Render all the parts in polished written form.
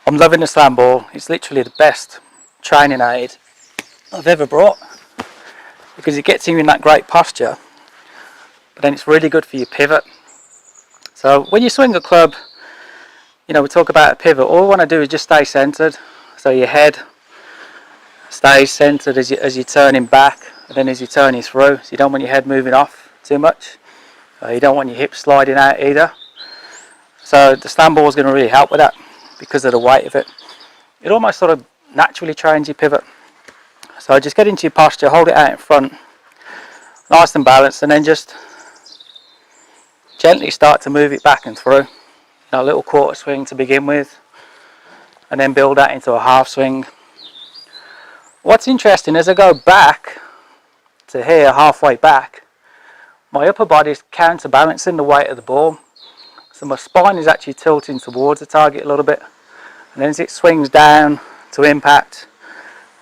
I'm loving the slam ball. It's literally the best training aid I've ever brought, because it gets you in that great posture, but then it's really good for your pivot. So when you swing a club, you know, we talk about a pivot, all we want to do is just stay centered. So your head stays centered as you're turning back, and then as you're turning through. So you don't want your head moving off too much. You don't want your hips sliding out either. So the slam ball is going to really help with that because of the weight of it. It almost sort of naturally trains your pivot. So just get into your posture, hold it out in front, nice and balanced, and then just gently start to move it back and through. You know, a little quarter swing to begin with, and then build that into a half swing. What's interesting, as I go back to here, halfway back, my upper body is counterbalancing the weight of the ball. So my spine is actually tilting towards the target a little bit. And then as it swings down to impact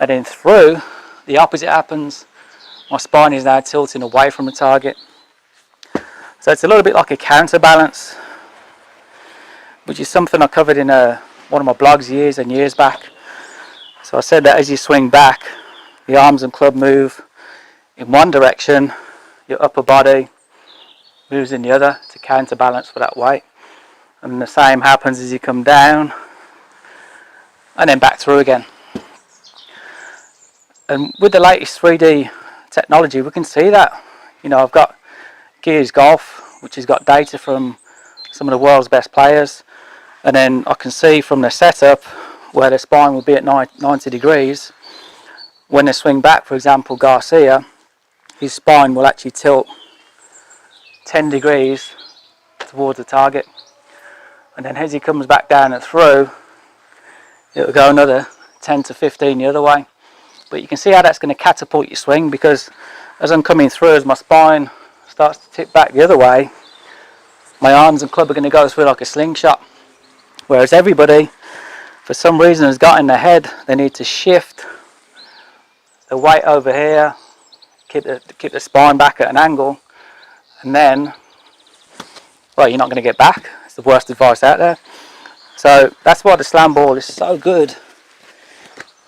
and then through, the opposite happens. My spine is now tilting away from the target. So it's a little bit like a counterbalance, which is something I covered in one of my blogs years and years back. So I said that as you swing back, the arms and club move in one direction, your upper body moves in the other to counterbalance for that weight. And the same happens as you come down and then back through again. And with the latest 3D technology, we can see that. You know, I've got Gears Golf, which has got data from some of the world's best players, and then I can see from the setup where their spine will be at 90 degrees. When they swing back, for example, Garcia, his spine will actually tilt 10 degrees towards the target, and then as he comes back down and through, it will go another 10 to 15 the other way. But you can see how that's going to catapult your swing, because as I'm coming through, as my spine starts to tip back the other way, my arms and club are going to go through like a slingshot. Whereas everybody, for some reason, has got in their head they need to shift the weight over here, keep the spine back at an angle, and then, well, you're not going to get back. It's the worst advice out there. So that's why the slam ball is so good,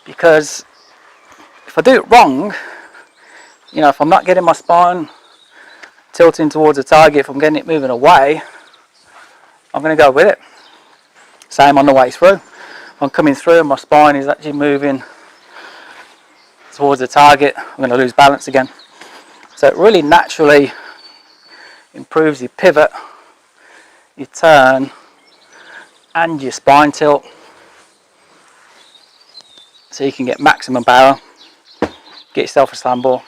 because if I do it wrong, you know, if I'm not getting my spine tilting towards the target, if I'm getting it moving away, I'm going to go with it. Same on the way through. If I'm coming through and my spine is actually moving towards the target, I'm going to lose balance again. So it really naturally improves your pivot, your turn, and your spine tilt, so you can get maximum power. Get yourself a slam ball.